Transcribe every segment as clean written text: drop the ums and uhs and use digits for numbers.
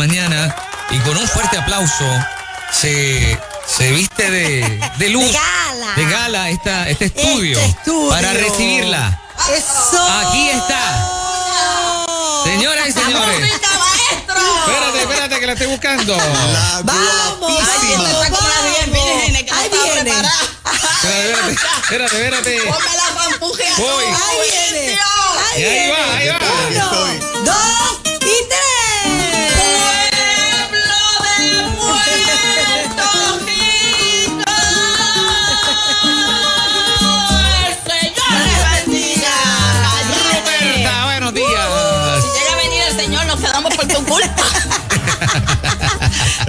mañana y con un fuerte aplauso se viste de luz, de gala este estudio para recibirla. ¡Eso! Aquí está. Señoras y señores. Espérate que la estoy buscando. ¡Vamos! Ahí viene. Espérate. Ponme la pampujea. Voy. Ahí viene. Y ahí va. 1, 2 y 3. Nos quedamos por tu culpa.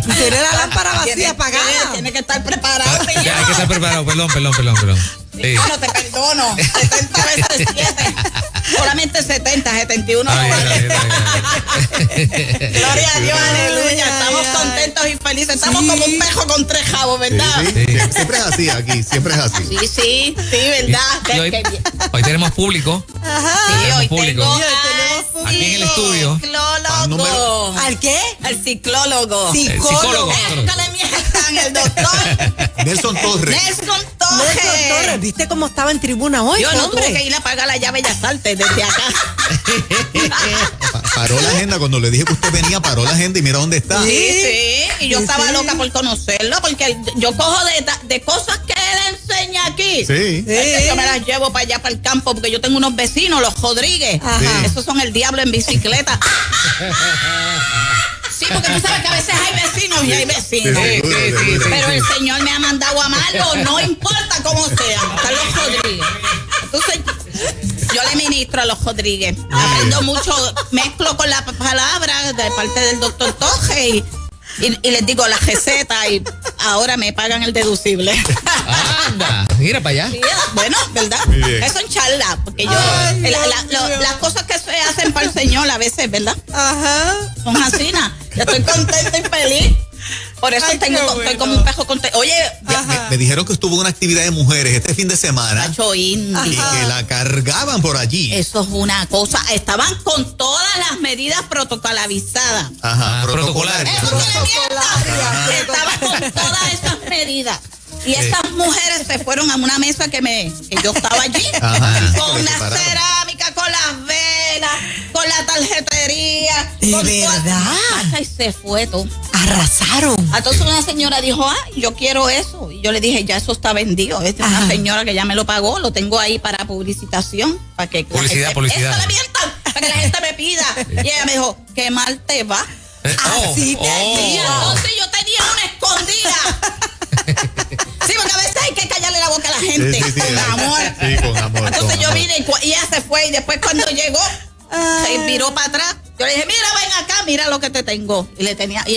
Tiene la lámpara vacía apagada. Tiene que estar preparado. Ya, hay que estar preparado. Perdón. Sí. No te perdono. 70 veces 7. Solamente 70, 71. Gloria a Dios, aleluya. Estamos contentos y felices. Estamos como un pejo con 3 jabos, ¿verdad? Sí. Siempre es así aquí, siempre es así. Sí, ¿verdad? Hoy tenemos público. Ajá. Sí, hoy público. tengo Aquí en el estudio. Ciclólogo. ¿Al qué? El ciclólogo. Psicólogo. Búscale mi están el doctor Nelson Torres. Nelson Torres. ¿Viste cómo estaba en tribuna hoy? Yo no hombre? tuve que ir a pagar la llave Bellas Artes desde acá. Paró la agenda cuando le dije que usted venía, paró la agenda y mira dónde está. Sí. Y yo estaba loca por conocerlo porque yo cojo de cosas que él enseña aquí. Sí. Yo me las llevo para allá, para el campo, porque yo tengo unos vecinos, los Rodríguez. Ajá. Esos son el diablo en bicicleta. Sí, porque tú sabes que a veces hay vecinos y hay vecinos. Sí. Pero el Señor me ha mandado a amarlo, no importa cómo sea. Están los Rodríguez. Entonces, yo le ministro a los Rodríguez. Aprendo mucho, mezclo con las palabras de parte del doctor Torres y les digo la receta y ahora me pagan el deducible. Anda, mira para allá. Sí, bueno, ¿verdad? Muy bien. Eso en charla, porque yo, Ay, las cosas que se hacen para el Señor a veces, ¿verdad? Ajá. Son así, yo estoy contenta y feliz. Por eso Ay, estoy como un pejo contento. Oye, Me dijeron que estuvo en una actividad de mujeres este fin de semana Nacho y Indy. que la cargaban por allí. Eso es una cosa. Estaban con todas las medidas protocolarizadas. Ajá, protocolar. Estaban con todas esas medidas. Y esas mujeres se fueron a una mesa que yo estaba allí. Ajá, con la prepararon. cerámica, con las velas, con la tarjetería. ¿De con verdad? Y se fue todo. Arrasaron. Entonces una señora dijo, yo quiero eso. Y yo le dije, ya eso está vendido. Esta es una Ajá. señora que ya me lo pagó, lo tengo ahí para publicitación. Para que Publicidad. Eso le mientan, para que la gente me pida. Y ella me dijo, qué mal te va. Así te Y digo. entonces yo tenía una escondida. Sí, porque a veces hay que callarle la boca a la gente. Sí, Con amor. Sí, con amor. Entonces con yo amor. vine y ella se fue. Y después cuando llegó, se viró para atrás. Yo le dije, mira, ven acá, mira lo que te tengo. Y le tenía, y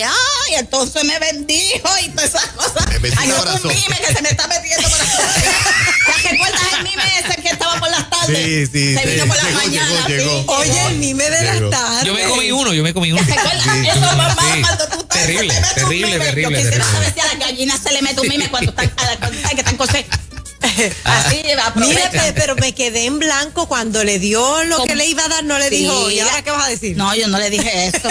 entonces me bendijo y todas esas cosas. Me bendijo, Hay abrazó. un mime que se me está metiendo por aquí. ¿Te recuerdas el mime ese que estaba por las tardes? Sí. Se vino por las mañanas. Llegó. sí. Oye, el mime de Llegó. las tardes. Yo me comí uno. ¿Te acuerdas? Sí, Eso, mamá, sí. cuando tú estás, Terrible, se te mete un terrible, mime. terrible, Yo quisiera terrible. saber si a las gallinas se le mete un mime cuando están que están cosas. Así, Mire, aprovecha. pero me quedé en blanco cuando le dio lo que le iba a dar, no le Sí. dijo. ¿Y ahora qué vas a decir? No, yo no le dije eso.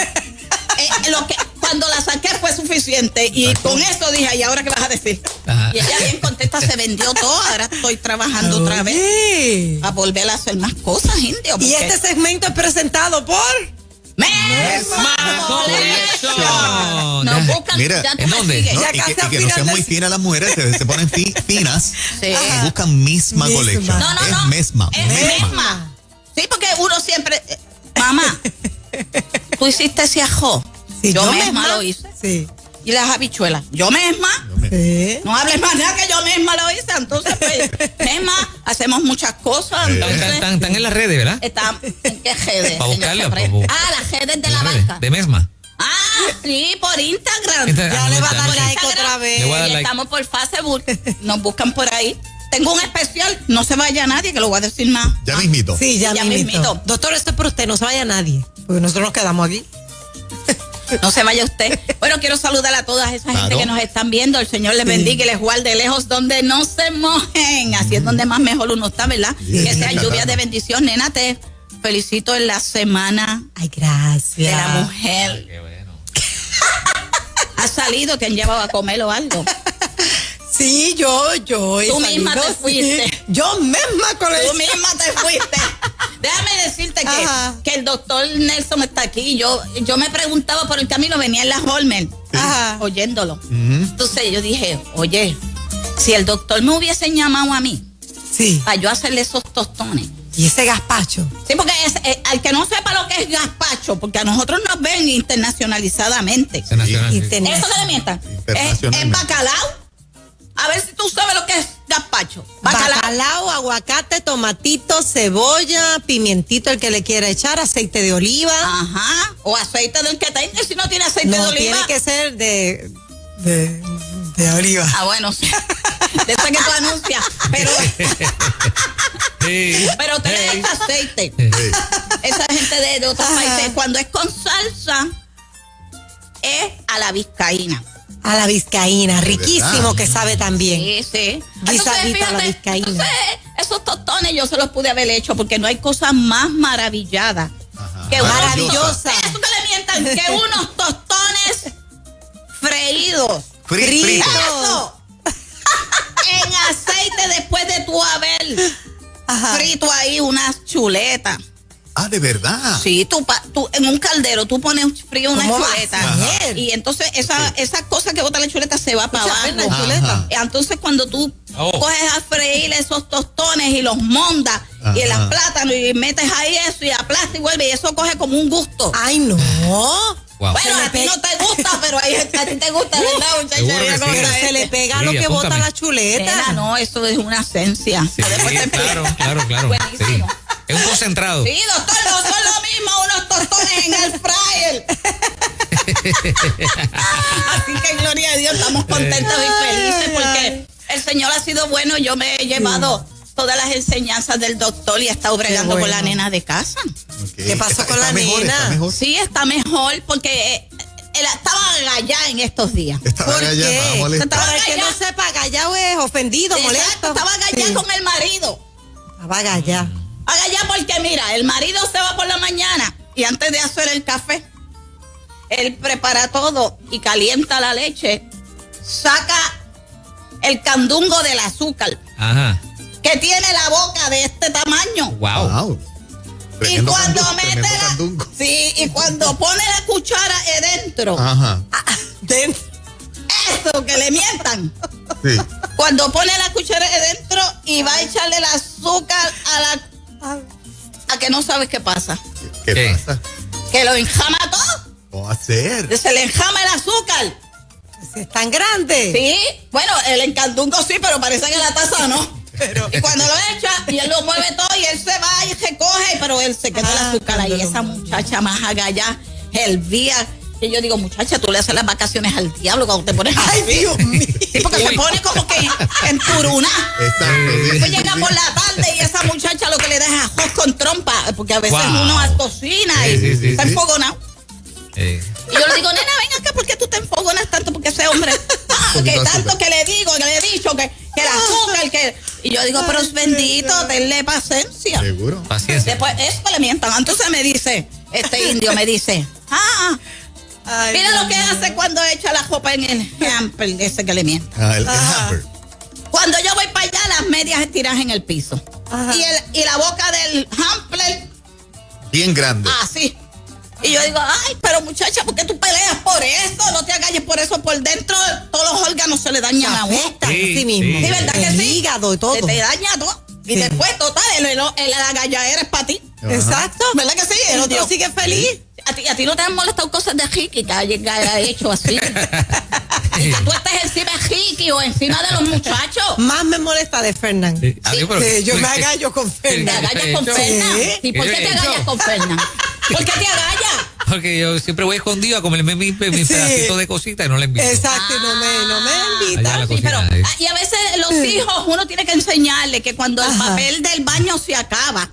Cuando la saqué fue suficiente y con eso dije, ¿y ahora qué vas a decir? Ajá. Y ella bien contenta, se vendió todo, ahora estoy trabajando otra vez Sí. a volver a hacer más cosas, indio. Y porque- este segmento es presentado por... Mesma Collection. Nos buscan, Mira, ya tú ¿en me dónde? sigues. No, Ya y casi que al no final sean muy del- finas las mujeres, se ponen finas Sí. y buscan misma Misma. colección. No, Es mesma. Es mesma. Sí, porque uno siempre... Mamá, tú hiciste ese ajo. Sí, yo misma lo hice. Sí. Y las habichuelas. Yo misma. Sí. No hables más nada que yo misma lo hice. Entonces, pues, misma, hacemos muchas cosas. Entonces, Están en las redes, ¿verdad? ¿en qué redes? Pa' buscarle, señor? pa' Las redes de En la las redes, banca. de Mesma. Sí, por Instagram. Ya le va a dar Sí. like otra vez. Le voy a dar Y like. estamos por Facebook. Nos buscan por ahí. Tengo un especial. No se vaya nadie, que lo voy a decir más. Ya mismito. Sí, ya Ya mismito. mismito. Doctor, esto es por usted, no se vaya nadie. Porque nosotros nos quedamos aquí. No se vaya usted. Bueno, quiero saludar a toda esa gente Claro. que nos están viendo. El Señor les bendiga y les guarde lejos donde no se mojen. Así es donde más mejor uno está, ¿verdad? Bien, Que sea bien, lluvia claro. de bendición. Nena, te felicito en la semana Ay, gracias. de la mujer. Qué bueno. ¿Has salido? ¿Te han llevado a comer o algo? Sí, yo he Tú misma salido, te fuiste. sí. Yo misma con Tú misma te fuiste. Déjame decirte que el doctor Nelson está aquí. Yo me preguntaba por el camino, venía en la Holmer, oyéndolo. Entonces yo dije, oye, si el doctor me hubiese llamado a mí, para yo hacerle esos tostones. ¿Y ese gazpacho? Sí, porque al que no sepa lo que es gazpacho, porque a nosotros nos ven internacionalizadamente. Eso que le mientan. Es bacalao. A ver si tú sabes lo que es gazpacho. Bacalao, aguacate, tomatito, cebolla, pimientito, el que le quiera echar, aceite de oliva. Ajá. O aceite del que tenga, si no tiene aceite de oliva. No, tiene que ser de oliva. Ah, bueno, sí. De eso que tú anuncias. Pero, pero usted le echa aceite. Esa gente de otros países, cuando es con salsa, es a la vizcaína. A la vizcaína, riquísimo que sabe también. Sí. Guisadita a la vizcaína. Entonces, esos tostones yo se los pude haber hecho porque no hay cosa más maravillada que maravillosa. Eso que le mientan, que unos tostones freídos. Fritos. En aceite después de tú haber frito ahí unas chuletas. Ah, ¿de verdad? Sí, tú en un caldero tú pones frío una chuleta. Y entonces esa cosa que bota la chuleta se va para abajo. Entonces cuando tú coges a freír esos tostones y los mondas y las plátanos y metes ahí eso y aplastas y vuelve y eso coge como un gusto. Ay, no. Wow. Bueno, a ti no te gusta, pero a ti te gusta, ¿verdad, muchacha? Pero se le pega lo que bota la chuleta. Nena, no, eso es una esencia. Sí, claro. Buenísimo. Sí. Es un concentrado. Sí, doctor, no son lo mismo unos tostones en el fryer. Así que, gloria a Dios, estamos contentos y felices porque el Señor ha sido bueno. Yo me he llevado todas las enseñanzas del doctor y he estado bregando con la nena de casa. ¿Qué pasó con la nena? ¿Está mejor? Sí, está mejor porque estaba agallada en estos días. ¿Por qué? Para el que no sepa, agallado es ofendido, molesto. Estaba agallada con el marido. Estaba agallada. Agallada porque, mira, el marido se va por la mañana y antes de hacer el café, él prepara todo y calienta la leche, saca el candungo del azúcar. Que tiene la boca de este tamaño. Wow. Y cuando mete y cuando pone la cuchara adentro. Eso que le mientan. Sí. Cuando pone la cuchara adentro y va a echarle el azúcar a que no sabes qué pasa. ¿Qué pasa? Que lo enjama todo. ¿Cómo va a ser? Se le enjama el azúcar. ¿Es tan grande? Sí. Bueno, el encandungo sí, pero parece que la taza no. Y cuando lo echa y él lo mueve todo y él se va y se coge, pero él se queda el azúcar ahí. Esa muchacha más agallá, hervía. Y yo digo, muchacha, tú le haces las vacaciones al diablo cuando te pones. Ay, Dios mío. Sí, porque se pone como que en turuna. Exacto. Después llega por la tarde y esa muchacha lo que le da es ajos con trompa, porque a veces uno cocina y está enfogonado. Y yo le digo, nena, ven acá, ¿por qué tú te enfogonas tanto? Porque ese hombre, que tanto que le digo, que le he dicho, que el azúcar, que... Y yo digo, pero es bendito, denle paciencia. Seguro. Paciencia. Después, eso le mientan. Entonces me dice, este indio me dice, mira lo que hace cuando echa la ropa en el hamper, ese que le mientan. El hamper. Cuando yo voy para allá, las medias estiradas en el piso. Y la boca del hamper, bien grande. así. Y yo digo, ay, pero muchacha, ¿por qué tú peleas por eso? No te agalles por eso. Por dentro, todos los órganos se le dañan a uno. Sí mismo. Sí, ¿verdad que el sí? hígado y todo. Se te daña todo. Y después, total, la galladera es para ti. Exacto. ¿Verdad que sí? El otro sigue feliz. A ti no te han molestado cosas de Ricky que haya hecho así. Y que tú estés encima de Ricky o encima de los muchachos. Más me molesta de Fernán. Yo me agallo con ¿Te Fernán. agallas con Fernan? ¿Y por qué te agallas con Fernan? ¿Por qué te agallas? Porque yo siempre voy escondido a comerme mis pedacitos de cositas y no le invito. Exacto, no me invita. Sí, pero, y a veces los hijos uno tiene que enseñarle que cuando el papel del baño se acaba,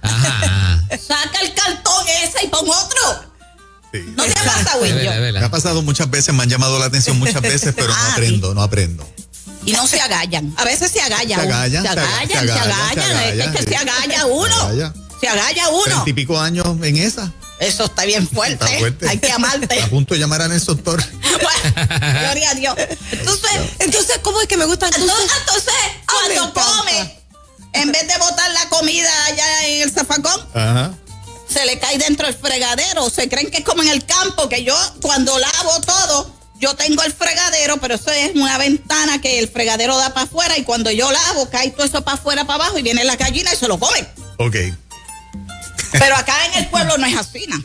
saca el cartón ese y pon otro. Sí. ¿No te pasa, Willo? Me ha pasado muchas veces, me han llamado la atención muchas veces, pero no aprendo. Y no se agallan. A veces se agallan. Se agallan. Es que se agalla uno. Se agalla uno. 30 y pico años en esa. Eso está bien fuerte. Está fuerte. Hay que amarte. A punto de llamar a Nelson Torres. Bueno, gloria a Dios. Entonces, ¿cómo es que me gusta? Entonces cuando come, en vez de botar la comida allá en el zafacón, Ajá. se le cae dentro del fregadero. Se creen que es como en el campo, que yo cuando lavo todo, yo tengo el fregadero, pero eso es una ventana que el fregadero da para afuera y cuando yo lavo, cae todo eso para afuera, para abajo y viene la gallina y se lo come. Ok. Pero acá en el pueblo no es así, ¿no?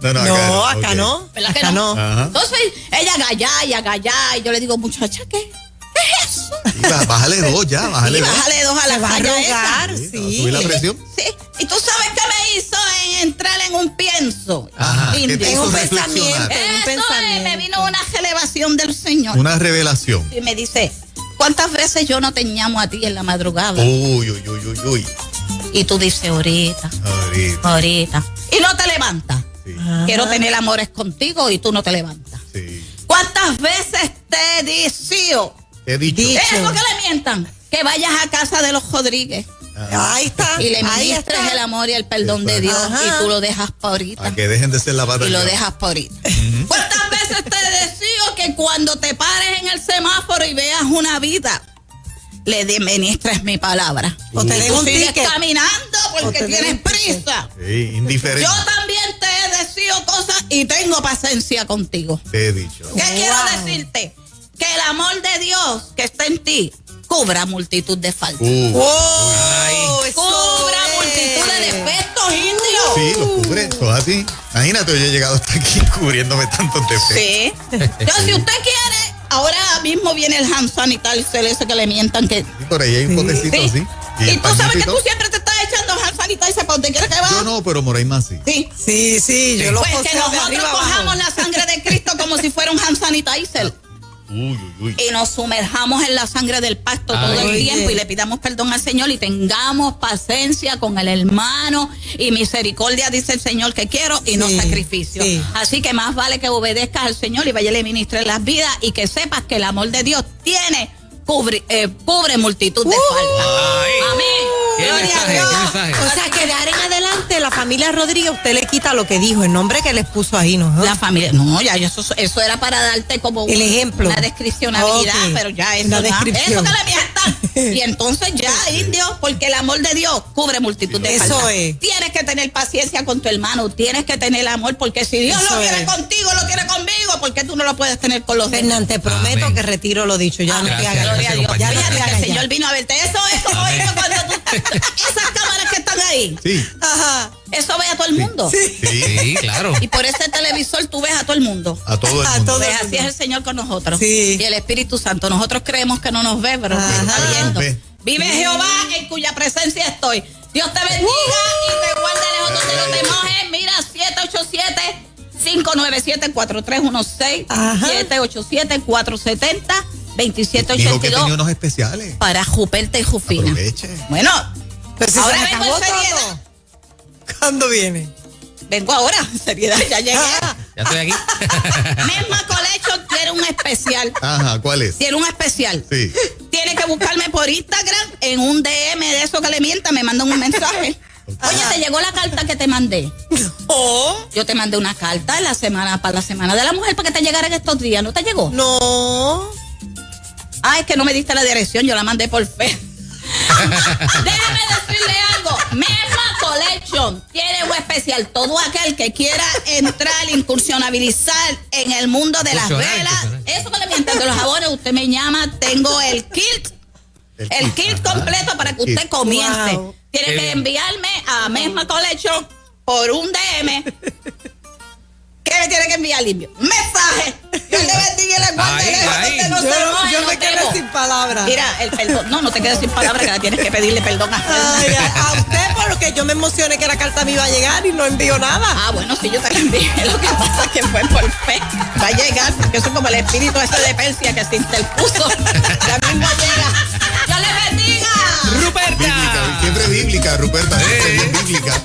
No, acá no. ¿Verdad que Acá no. Ajá. Entonces ella agallá y yo le digo, muchacha, ¿qué es eso? Bájale 2 ya, bájale 2. Bájale 2 a la va a falla esa. arrugar, Sí. sí. ¿Subir la presión? Sí. ¿Y tú sabes qué me hizo en entrar en un pienso? Ajá. ¿Qué Indio. te hizo un reflexionar? pensamiento. Un Eso pensamiento. me vino una revelación del Señor. Una revelación. Y me dice, ¿cuántas veces yo no te llamo a ti en la madrugada? Uy. Y tú dices, ahorita. Y no te levantas. Sí. Quiero tener amores contigo y tú no te levantas. Sí. ¿Cuántas veces te he dicho? He dicho. Eso que le mientan. Que vayas a casa de los Rodríguez Ahí está. y le Ahí ministres está. el amor y el perdón de Dios. Ajá. Y tú lo dejas para ahorita. A que dejen de ser la pata. Y lo del dejas por ahorita. ¿Cuántas veces te decido que cuando te pares en el semáforo y veas una vida, le ministres mi palabra? O te Y dejo tú un sigues ticket. caminando O porque te dejo tienes un ticket. prisa. Sí, indiferente. Yo también te he decido cosas y tengo paciencia contigo. Te he dicho. ¿Qué quiero Wow. decirte? Que el amor de Dios que está en ti cubra multitud de faltas. Oh, eso Cubra es. multitud de defectos, indios. Sí, lo cubre. Todo así. Imagínate, yo he llegado hasta aquí cubriéndome tantos defectos. Sí. Entonces, si usted quiere, ahora mismo viene el hand sanitizer ese que le mientan que... Sí, por ahí hay un potecito Sí. así. Y el tú sabes pañito y que tú todo. siempre te estás echando hand sanitizer para donde quiera que va. Yo no, pero Moray más sí. Sí. Sí, yo lo Pues que poseo de nosotros arriba abajo. cojamos la sangre de Cristo como si fuera un hand sanitizer. Uy. Y nos sumerjamos en la sangre del pacto todo el Oye. tiempo y le pidamos perdón al Señor y tengamos paciencia con el hermano y misericordia, dice el Señor, que quiero y no Sí, sacrificio. sí. Así que más vale que obedezcas al Señor y vaya a le ministre las vidas y que sepas que el amor de Dios cubre multitud de faltas. Amén. ¿Qué Gloria a mensaje? Dios. ¿Qué mensaje? O sea, que de ahora en adelante la familia Rodríguez, usted le quita lo que dijo, el nombre que les puso ahí, ¿no? La familia, no, ya eso era para darte como El ejemplo. una descripcionabilidad, Ok. pero ya eso Una no. descripción. Eso que le mientan. Y entonces ya, indio, porque el amor de Dios cubre multitud de Eso faltas. es. Tienes que tener paciencia con tu hermano, tienes que tener amor, porque si Dios Eso lo quiere es. contigo, lo quiere conmigo, ¿por qué tú no lo puedes tener con los demás? Fernán, te prometo Amén. que retiro lo dicho. Ya no te Gracias, hagas. Gloria a Dios. compañera. Ya no te Fíjate que hagas el Señor ya. vino a verte. Eso es como hizo cuando tú... Esas cámaras que están ahí, Sí. Ajá. eso ve a todo el mundo. Sí. Sí, claro. Y por ese televisor tú ves a todo el mundo. A todo el A mundo. todo. Pues así es el Señor con nosotros. Sí. Y el Espíritu Santo. Nosotros creemos que no nos ve, pero nos está Ajá. viendo. Ve. Vive Jehová en cuya presencia estoy. Dios te bendiga y te guarde lejos donde no te mojes. Mira, 787-597-4316. Ajá. 787-470-2782. Dijo que tenía unos especiales. Para Juperta y Jufina. Aproveche. Bueno, Pero si ahora se vengo acabó en seriedad. todo. ¿Cuándo viene? Vengo ahora, en seriedad, ya llegué. Ah, Ya estoy aquí. Misma Collection tiene un especial. Ajá, ¿cuál es? Tiene un especial. Sí. Tiene que buscarme por Instagram en un DM de eso que le mienta, me mandan un mensaje. Oye, ¿te llegó la carta que te mandé? Oh, Yo te mandé una carta en para la Semana de la Mujer para que te llegara en estos días. ¿No te llegó? no. Ah, es que no me diste la dirección, yo la mandé por fe. Déjame decirle algo. Misma Collection tiene un especial. Todo aquel que quiera entrar, incursionabilizar en el mundo de las Incursionar, velas. incursionar. Eso que le mientan de los jabones, usted me llama, tengo el kit. El kit Ajá. completo para que usted Kit. comience. Wow. Tiene Qué que bien. enviarme a Misma Collection por un DM. ¿Qué me tiene que enviar, limpio? ¡Mensaje! Yo le bendiga y le guarde Ahí, lejos ahí. donde no se moje, Yo no me te quedé mo- sin palabras. Mira, el perdón. No te quedes sin palabras, que la tienes que pedirle perdón a Ay, a usted porque yo me emocioné que la carta me iba a llegar y no envió nada. Ah, bueno, sí, yo te la envié. Lo que pasa es que fue por fe. Va a llegar, porque eso es como el espíritu ese de Persia que se interpuso. Ya mismo llega. ¡Dios le bendiga! ¡Ruperta! Bíblica, siempre bíblica, Ruperta, siempre bien bíblica.